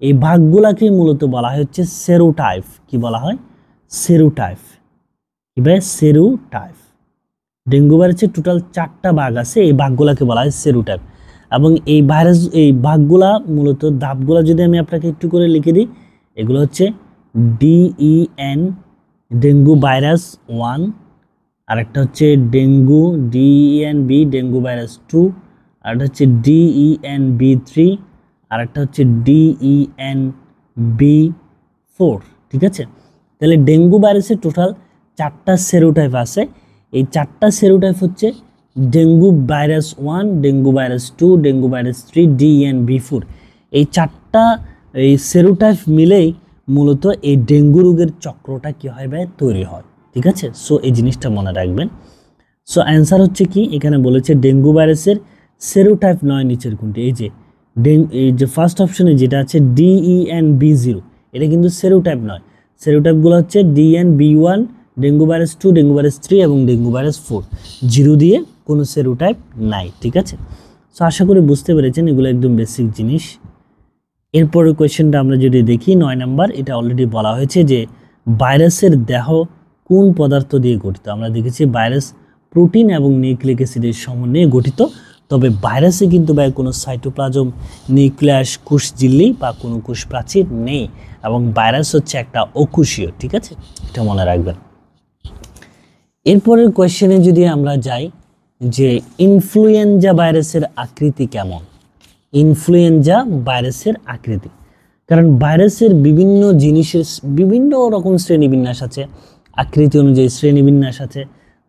এই ভাগগুলাকে মূলত বলা হয় হচ্ছে সেরোটাইপ। কি বলা হয়, সেরোটাইপ। কি ভাই, সেরোটাইপ। ডেঙ্গু ভাইরাসের টোটাল 4টা ভাগ আছে, এই ভাগগুলাকে বলা হয় সেরোটাইপ। এবং এই ভাইরাস, এই ভাগগুলা মূলত ধাপগুলা যদি আমি আপনাকে একটু করে লিখে দিই, এগুলো হচ্ছে DEN ডেঙ্গু ভাইরাস 1, আরেকটা হচ্ছে ডেঙ্গু DENB ডেঙ্গু ভাইরাস 2, আরেকটা হচ্ছে DENB3, আরেকটা হচ্ছে DENB4। ঠিক আছে, তাহলে ডেঙ্গু ভাইরাসের টোটাল 4টা সেরোটাইপ আছে। এই 4টা সেরোটাইপ হচ্ছে dengue virus 1, dengue virus 2, dengue virus 3, DENB4। এই 4টা এই সেরোটাইপ মিলেই মূলত এই ডেঙ্গু রোগের চক্রটা কী হয় ভাই, তৈরি হয়। ঠিক আছে, সো এই জিনিসটা মনে রাখবেন। সো অ্যান্সার হচ্ছে কি, এখানে বলেছে ডেঙ্গু ভাইরাসের সেরোটাইপ 9 নিচের কোনটি। এই যে ফার্স্ট অপশনে যেটা আছে DENB0, এটা কিন্তু সেরোটাইপ নয়। সেরোটাইপগুলো হচ্ছে DENB1, dengue virus 2, dengue virus 3 এবং ডেঙ্গু ভাইরাস 4। 0 দিয়ে কোনো সেরোটাইপ নাই। ঠিক আছে, সো আশা করি বুঝতে পেরেছেন, এগুলো একদম বেসিক জিনিস। এরপরের কোয়েশ্চেনটা আমরা যদি দেখি 9 নাম্বার, এটা অলরেডি বলা হয়েছে যে ভাইরাসের দেহ কোন পদার্থ দিয়ে গঠিত। আমরা দেখেছি ভাইরাস প্রোটিন এবং নিউক্লিক অ্যাসিডের সমন্বয়ে গঠিত, তবে ভাইরাসে কিন্তু ভাই কোনো সাইটোপ্লাজম, নিউক্লিয়াস, কোষঝিল্লি বা কোনো কোষ প্রাচীর নেই, এবং ভাইরাস হচ্ছে একটা অকোষীয়। ঠিক আছে, এটা মনে রাখবেন। এরপরের কোয়েশ্চেনে যদি আমরা যাই, যে ইনফ্লুয়েঞ্জা ভাইরাসের আকৃতি কেমন। ইনফ্লুয়েঞ্জা ভাইরাসের আকৃতি, কারণ ভাইরাসের বিভিন্ন জিনিসের বিভিন্ন রকম শ্রেণীবিন্যাস আছে, আকৃতি অনুযায়ী শ্রেণীবিন্যাস আছে,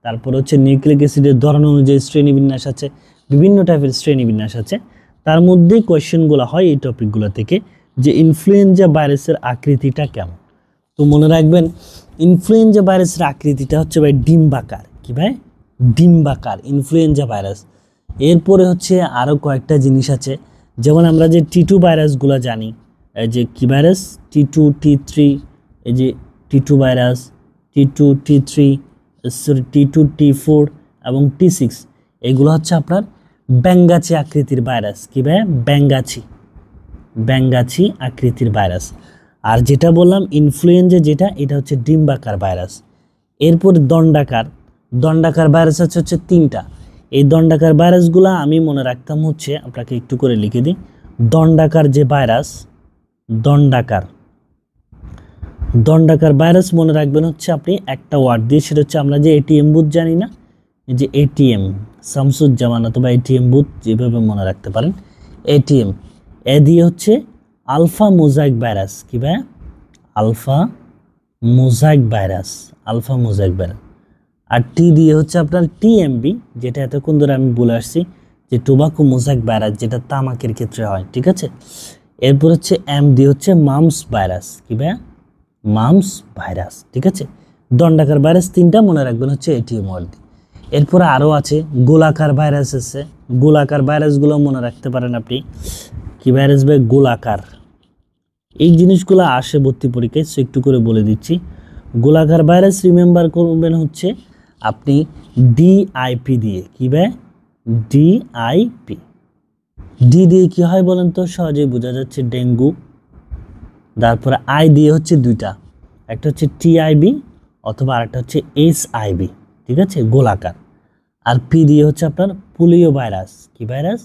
তারপর হচ্ছে নিউক্লিক অ্যাসিডের ধরন অনুযায়ী শ্রেণীবিন্যাস আছে, বিভিন্ন টাইপের শ্রেণীবিন্যাস আছে। তার মধ্যেই কোয়েশ্চেনগুলো হয় এই টপিকগুলো থেকে, যে ইনফ্লুয়েঞ্জা ভাইরাসের আকৃতিটা কেমন। তো মনে রাখবেন, ইনফ্লুয়েঞ্জা ভাইরাসের আকৃতিটা হচ্ছে ভাই ডিম্বাকার। কি ভাই, ডিম্বাকার ইনফ্লুয়েঞ্জা ভাইরাস। এরপরে হচ্ছে আরও কয়েকটা জিনিস আছে, যেমন আমরা যে T2 ভাইরাসগুলো জানি, এই যে কি ভাইরাস, T2 T3, এই যে T2 virus, T2 T3, T2 T4 এবং T6, এগুলো হচ্ছে আপনার ব্যাঙ্গাচি আকৃতির ভাইরাস। কি ভাই, ব্যাঙ্গাচি আকৃতির ভাইরাস। আর যেটা বললাম ইনফ্লুয়েঞ্জা যেটা, এটা হচ্ছে ডিম্বাকার ভাইরাস। এরপর দণ্ডাকার ভাইরাস হচ্ছে 3টা। এই দণ্ডাকার ভাইরাসগুলো আমি মনে রাখতাম হচ্ছে, আপনাকে একটু করে লিখে দিই, দণ্ডাকার যে ভাইরাস, দণ্ডাকার ভাইরাস মনে রাখবেন হচ্ছে আপনি একটা ওয়ার্ড দিয়ে, সেটা হচ্ছে আমরা যে ATM বুথ জানি না, এই যে ATM শামসুজ্জামান অথবা ATM বুথ, যেভাবে মনে রাখতে পারেন ATM, এ দিয়ে হচ্ছে আলফা মোজাইক ভাইরাস, কি ভাই? Alpha mosaic virus, alpha mosaic virus. আর টি দিয়ে হচ্ছে আপনার টিএমবি, যেটা এতক্ষণ ধরে আমি বলে আসছি যে টোবাকো মোজাইক ভাইরাস, যেটা তামাকের ক্ষেত্রে হয়, ঠিক আছে। এরপর হচ্ছে এম দিয়ে হচ্ছে মামস ভাইরাস, কি ভাই? মামস ভাইরাস, ঠিক আছে। দণ্ডাকার ভাইরাস 3টা মনে রাখবেন হচ্ছে এটিএম ওয়ার্ড দিয়ে। এরপরে আরও আছে গোলাকার ভাইরাস আছে, গোলাকার ভাইরাসগুলো মনে রাখতে পারেন আপনি। কি ভাইরাস ভাই? গোলাকার। এই জিনিসগুলো আসে ভর্তি পরীক্ষায়, সো একটু করে বলে দিচ্ছি। গোলাকার ভাইরাস রিমেম্বার করবেন হচ্ছে আপনি ডিআইপি দিয়ে, কি ভাই? ডিআইপি। ডি দিয়ে কি হয় বলেন তো, সহজেই বোঝা যাচ্ছে, ডেঙ্গু। তারপরে আই দিয়ে হচ্ছে 2টা, একটা হচ্ছে টিআইবি অথবা আরেকটা হচ্ছে এইচআইভি, ঠিক আছে, গোলাকার। আর পি দিয়ে হচ্ছে আপনার পোলিও ভাইরাস, কি ভাইরাস?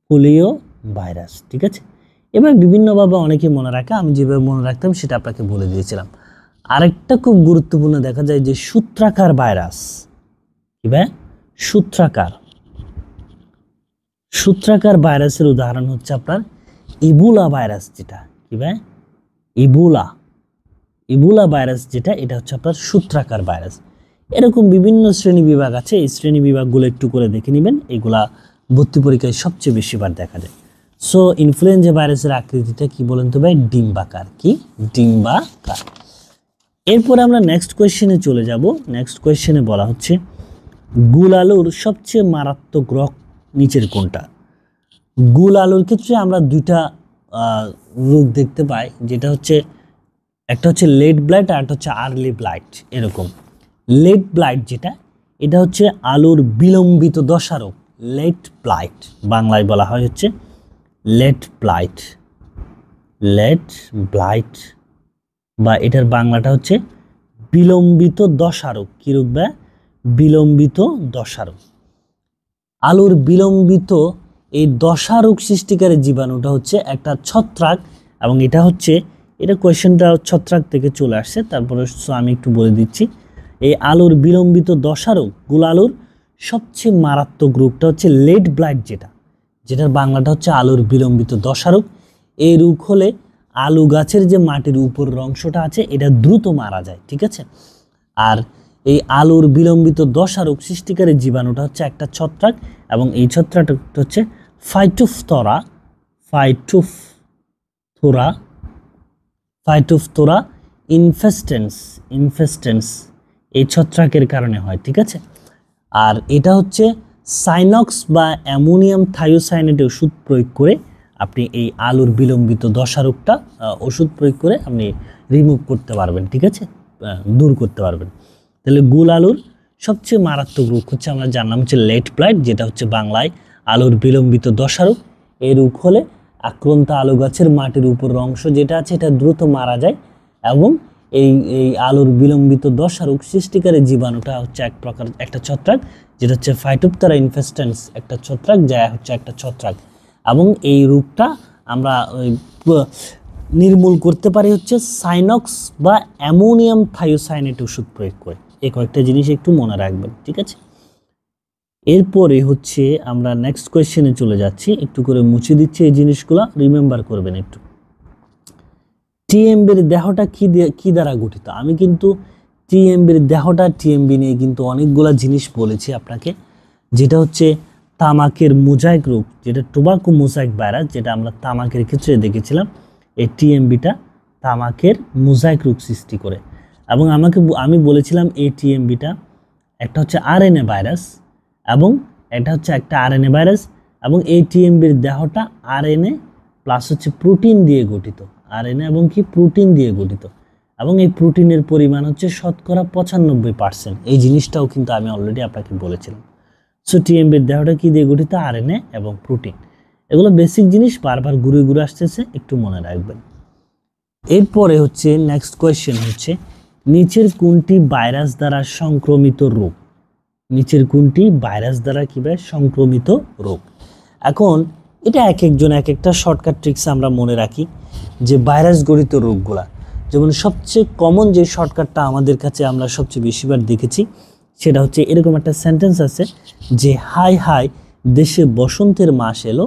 পোলিও ভাইরাস, ঠিক আছে। এবার বিভিন্নভাবে অনেকে মনে রাখে, আমি যেভাবে মনে রাখতাম সেটা আপনাকে বলে দিয়েছিলাম। আরেকটা খুব গুরুত্বপূর্ণ দেখা যায় যে সূত্রাকার ভাইরাস, কি ভাই? সূত্রাকার। সূত্রাকার ভাইরাসের উদাহরণ হচ্ছে আপনার ইবোলা ভাইরাস, যেটা কি ভাই? ইবোলা, ইবোলা ভাইরাস যেটা, এটা হচ্ছে আপনার সূত্রাকার ভাইরাস। এরকম বিভিন্ন শ্রেণী বিভাগ আছে, এই শ্রেণী বিভাগগুলো একটু করে দেখে নেবেন, এগুলা ভর্তি পরীক্ষায় সবচেয়ে বেশিবার দেখা যায়। সো ইনফ্লুয়েঞ্জা ভাইরাসের আকৃতিটা কি বলেন তো ভাই? ডিম্বাকার, কি? ডিম্বাকার। এরপরে আমরা নেক্সট কোয়েশ্চেনে চলে যাব। নেক্সট কোয়েশ্চেনে বলা হচ্ছে গুল আলুর সবচেয়ে মারাত্মক রোগ নিচের কোনটা? গুল আলুর ক্ষেত্রে আমরা 2টা রোগ দেখতে পাই, যেটা হচ্ছে একটা হচ্ছে লেট ব্লাইট আর একটা হচ্ছে আর্লি ব্লাইট। এরকম লেট ব্লাইট যেটা, এটা হচ্ছে আলুর বিলম্বিত দশা রোগ, লেট ব্লাইট। বাংলায় বলা হয় হচ্ছে লেট ব্লাইট, লেট ব্লাইট, বা এটার বাংলাটা হচ্ছে বিলম্বিত দশা রোগ। কি রোগ বা? বিলম্বিত দশা রোগ। আলুর বিলম্বিত এই দশা রোগ সৃষ্টিকারী জীবাণুটা হচ্ছে একটা ছত্রাক, এবং এটা হচ্ছে, এটা কোয়েশ্চেনটা ছত্রাক থেকে চলে আসছে। তারপরে আমি একটু বলে দিচ্ছি, এই আলুর বিলম্বিত দশা রোগ, গুল আলুর সবচেয়ে মারাত্মক রোগটা হচ্ছে লেট ব্লাইট, যেটার বাংলাটা হচ্ছে আলুর বিলম্বিত দশা রোগ। এই রোগ হলে আলু গাছের যে মাটির উপরের অংশটা আছে এটা দ্রুত মারা যায়, ঠিক আছে। আর এই আলুর বিলম্বিত দশা রোগ সৃষ্টিকারী জীবাণুটা হচ্ছে একটা ছত্রাক, এবং এই ছত্রাকটা হচ্ছে ফাইটোফথোরা, ফাইটোফথোরা ইনফেস্টেন্স এই ছত্রাকের কারণে হয়, ঠিক আছে। আর এটা হচ্ছে সাইনক্স বা অ্যামোনিয়াম থায়োসায়ানেট ওষুধ প্রয়োগ করে আপনি এই আলুর বিলম্বিত দশা রোগটা ওষুধ প্রয়োগ করে আপনি রিমুভ করতে পারবেন, ঠিক আছে, দূর করতে পারবেন। তাহলে গুল আলুর সবচেয়ে মারাত্মক রোগ হচ্ছে, আমরা জানলাম হচ্ছে লেট ব্লাইট, যেটা হচ্ছে বাংলায় আলুর বিলম্বিত দশা রোগ। এই রোগ হলে আক্রান্ত আলু গাছের মাটির উপরের অংশ যেটা আছে এটা দ্রুত মারা যায়, এবং এই আলুর বিলম্বিত দশা রোগ সৃষ্টিকারী জীবাণুটা হচ্ছে এক প্রকার একটা ছত্রাক, যেটা হচ্ছে ফাইটোপথোরা ইনফেস্টেন্স, একটা ছত্রাক, যা হচ্ছে একটা ছত্রাক। এবং এই রোগটা আমরা নির্মূল করতে পারি হচ্ছে সাইনক্স বা অ্যামোনিয়াম থায়োসায়ানেট ওষুধ প্রয়োগ করে। এই কয়েকটা জিনিস একটু মনে রাখবেন, ঠিক আছে। এরপরে হচ্ছে আমরা নেক্সট কোয়েশ্চেনে চলে যাচ্ছি, একটু করে মুছে দিচ্ছি এই জিনিসগুলো, রিমেম্বার করবেন একটু। টিএমবির দেহটা কি দ্বারা গঠিত? আমি কিন্তু টিএমবির দেহটা, টিএমবি নিয়ে কিন্তু অনেকগুলা জিনিস বলেছি আপনাকে, যেটা হচ্ছে তামাকের মোজাইক রোগ, যেটা টোবাকো মোজাইক ভাইরাস, যেটা আমরা তামাকের ক্ষেত্রে দেখেছিলাম। এই টিএমবিটা তামাকের মোজাইক রোগ সৃষ্টি করে, এবং আমি বলেছিলাম এই টিএমবিটা একটা হচ্ছে আরএনএ ভাইরাস, এবং এটা হচ্ছে একটা আরএনএ ভাইরাস, এবং এই টিএমবির দেহটা আরএনএ প্লাস হচ্ছে প্রোটিন দিয়ে গঠিত, আরএনএ এবং কি প্রোটিন দিয়ে গঠিত, এবং এই প্রোটিনের পরিমাণ হচ্ছে শতকরা 95%। এই জিনিসটাও কিন্তু আমি অলরেডি আপনাকে বলেছিলাম। সো টিএমবির দেহটা কি দিয়ে গঠিত? আরএনএ এবং প্রোটিন। এগুলো বেসিক জিনিস, বারবার ঘুরে ঘুরে আসতেছে, একটু মনে রাখবেন। এরপরে হচ্ছে নেক্সট কোয়েশ্চেন হচ্ছে নিচের কোনটি ভাইরাস দ্বারা সংক্রমিত রোগ? নিচের কোনটি ভাইরাস দ্বারা কিভাবে সংক্রমিত রোগ? এখন এটা এক একজন এক একটা শর্টকাট ট্রিক্স আমরা মনে রাখি যে ভাইরাস গঠিত রোগগুলা, যেমন সবচেয়ে কমন যে শর্টকাটটা আমাদের কাছে আমরা সবচেয়ে বেশিবার দেখেছি সেটা হচ্ছে এরকম একটা সেন্টেন্স আছে যে হাই হাই দেশে বসন্তের মাস এলো,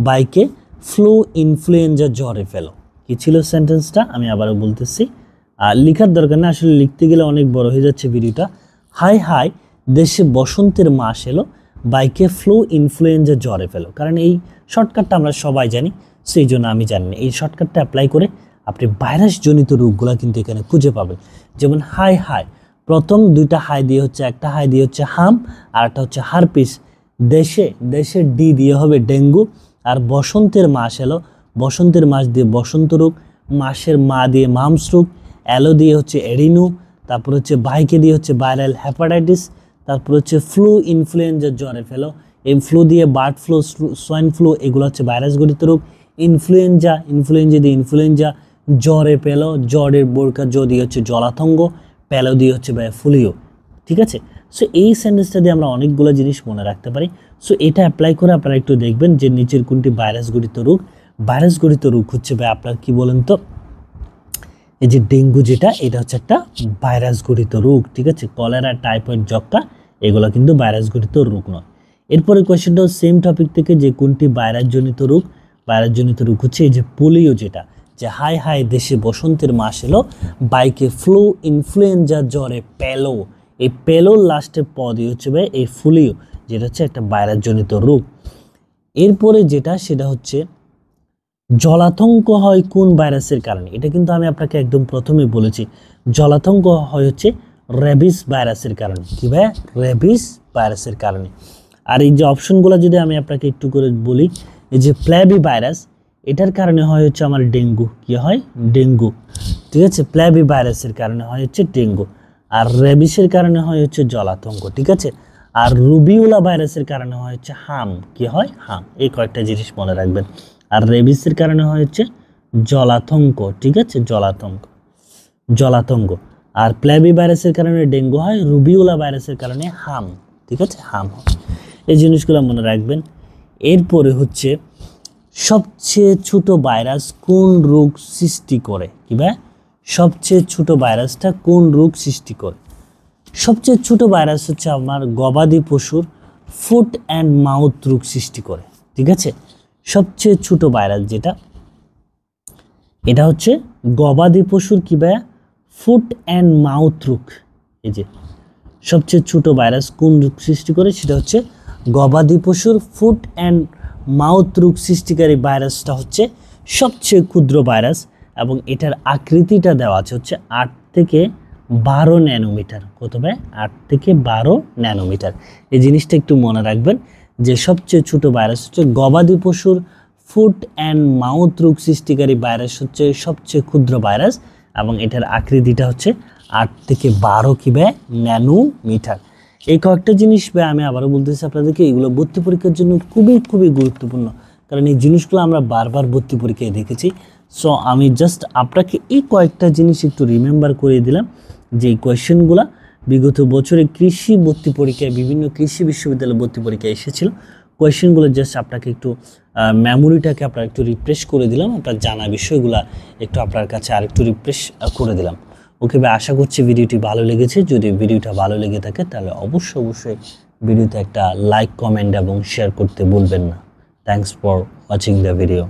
বাইকে ফ্লু ইনফ্লুয়েঞ্জা জ্বরে ফেলো। কি ছিল সেন্টেন্সটা আমি আবারও বলতেছি, আর লেখার দরকার না, আসলে লিখতে গেলে অনেক বড় হয়ে যাচ্ছে ভিডিওটা। হাই হাই দেশে বসন্তের মাস এলো, বাইকে ফ্লু ইনফ্লুয়েঞ্জা জ্বরে ফেলো। কারণ এই শর্টকাটটা আমরা সবাই জানি, সেই জন্য আমি জানি না। এই শর্টকাটটা অ্যাপ্লাই করে আপনি ভাইরাসজনিত রোগগুলো কিন্তু এখানে খুঁজে পাবেন। যেমন হাই হাই, প্রথম দুইটা হাই দিয়ে হচ্ছে, একটা হাই দিয়ে হচ্ছে হাম আর একটা হচ্ছে হারপিস। দেশে, দেশের ডি দিয়ে হবে ডেঙ্গু। আর বসন্তের মাস এলো, বসন্তের মাস দিয়ে বসন্ত রোগ, মাসের মা দিয়ে মামস রোগ, অ্যালো দিয়ে হচ্ছে এরিনু, তারপর হচ্ছে বাইকে দিয়ে হচ্ছে ভাইরাল হ্যাপাটাইটিস, তারপর হচ্ছে ফ্লু ইনফ্লুয়েঞ্জা জ্বরে ফেলো। এই ফ্লু দিয়ে বার্ড ফ্লু, সোয়াইন ফ্লু, এগুলো হচ্ছে ভাইরাস গঠিত রোগ। ইনফ্লুয়েঞ্জা, ইনফ্লুয়েঞ্জা দিয়ে ইনফ্লুয়েঞ্জা, জ্বরে পেলো, জ্বরের বোরকা জ দিয়ে হচ্ছে জলাতঙ্গ, প্যালো দিয়ে হচ্ছে ফুলিও। ঠিক আছে, সো এই সেন্টেন্সটা দিয়ে আমরা অনেকগুলো জিনিস মনে রাখতে পারি। সো এটা অ্যাপ্লাই করে আপনারা একটু দেখবেন যে নিচের কোনটি ভাইরাস গঠিত রোগ। ভাইরাস গঠিত রোগ হচ্ছে আপনার কি বলেন তো, এই যে ডেঙ্গু যেটা, এটা হচ্ছে একটা ভাইরাস গঠিত রোগ। ঠিক আছে, কলেরা, টাইফয়েড, যক্কা এগুলো কিন্তু ভাইরাস গঠিত রোগ নয়। এরপরে কোয়েশ্চেনটাও সেম টপিক থেকে, যে কোনটি ভাইরাসজনিত রোগ। ভাইরাসজনিত রোগ হচ্ছে এই যে পোলিও, যেটা যে হাই হাই দেশে বসন্তের মাস এলো, বাইকে ফ্লু ইনফ্লুয়েঞ্জা জ্বরে পেলো। এই পেলোর লাস্টে প দিয়ে হচ্ছে এই ফুলিও, যেটা হচ্ছে একটা ভাইরাসজনিত রোগ। এরপরে যেটা, সেটা হচ্ছে জলাতঙ্ক হয় কোন ভাইরাসের কারণে। এটা কিন্তু আমি আপনাকে একদম প্রথমে বলেছি, জলাতঙ্ক হয় হচ্ছে রেবিস ভাইরাসের কারণে। কি ভাই? রেবিস ভাইরাসের কারণে। আর এই যে অপশনগুলো যদি আমি আপনাকে একটু করে বলি, এই যে প্ল্যাবি ভাইরাস, এটার কারণে হয় হচ্ছে আমার ডেঙ্গু। কি হয়? ডেঙ্গু। ঠিক আছে, প্ল্যাবি ভাইরাসের কারণে হয় হচ্ছে ডেঙ্গু। আর রেবিসের কারণে হয় হচ্ছে জলাতঙ্ক। ঠিক আছে, আর রুবিউলা ভাইরাসের কারণে হয় হচ্ছে হাম। কি হয়? হাম। এই কয়েকটা জিনিস মনে রাখবেন। আর রেবিসের কারণে হয় হচ্ছে জলাতঙ্ক। ঠিক আছে, জলাতঙ্ক, জলাতঙ্ক। আর প্ল্যাবি ভাইরাসের কারণে ডেঙ্গু হয়, রুবিউলা ভাইরাসের কারণে হাম। ঠিক আছে, হাম হয়। এই জিনিসগুলো মনে রাখবেন। এরপরে হচ্ছে সবচেয়ে ছোট ভাইরাস কোন রোগ সৃষ্টি করে। কি ভাই? সবচেয়ে ছোট ভাইরাসটা কোন রোগ সৃষ্টি করে? সবচেয়ে ছোট ভাইরাস হচ্ছে আমার গবাদি পশুর ফুট অ্যান্ড মাউথ রোগ সৃষ্টি করে। ঠিক আছে, সবচেয়ে ছোট ভাইরাস যেটা, এটা হচ্ছে গবাদি পশুর কি ভাইয়া? ফুট অ্যান্ড মাউথ রোগ। এই যে সবচেয়ে ছোট ভাইরাস কোন রোগ সৃষ্টি করে, সেটা হচ্ছে গবাদি পশুর ফুট অ্যান্ড মাউথ রোগ সৃষ্টিকারী ভাইরাসটা হচ্ছে সবচেয়ে ক্ষুদ্র ভাইরাস, এবং এটার আকৃতিটা দেওয়া আছে হচ্ছে 8 থেকে 12 ন্যানোমিটার। কত ভাই? 8 থেকে 12 ন্যানোমিটার। এই জিনিসটা একটু মনে রাখবেন যে সবচেয়ে ছোট ভাইরাস হচ্ছে গবাদি পশুর ফুট অ্যান্ড মাউথ রোগ সৃষ্টিকারী ভাইরাস হচ্ছে সবচেয়ে ক্ষুদ্র ভাইরাস, এবং এটার আকৃতিটা হচ্ছে 8 থেকে 12 কি ভাই? ন্যানোমিটার। এই কয়েকটা জিনিস ভাই আমি আবারও বলতেছি আপনাদেরকে, এগুলো ভর্তি পরীক্ষার জন্য খুবই খুবই গুরুত্বপূর্ণ, কারণ এই জিনিসগুলো আমরা বারবার ভর্তি পরীক্ষায় দেখেছি। সো আমি জাস্ট আপনাকে এই কয়েকটা জিনিস একটু রিমেম্বার করে দিলাম, যে এই কোয়েশ্চেনগুলো বিগত বছরে কৃষি ভর্তি পরীক্ষায়, বিভিন্ন কৃষি বিশ্ববিদ্যালয় ভর্তি পরীক্ষায় এসেছিল। কোয়েশ্চেনগুলো জাস্ট আপনাকে একটু মেমোরিটাকে আপনার একটু রিফ্রেশ করে দিলাম, আপনার জানা বিষয়গুলো একটু আপনার কাছে আর একটু রিফ্রেশ করে দিলাম। ওকে ভাই, আশা করছি ভিডিওটি ভালো লেগেছে। যদি ভিডিওটা ভালো লেগে থাকে তাহলে অবশ্যই ভিডিওতে একটা লাইক, কমেন্ট এবং শেয়ার করতে ভুলবেন না। Thanks for watching the video.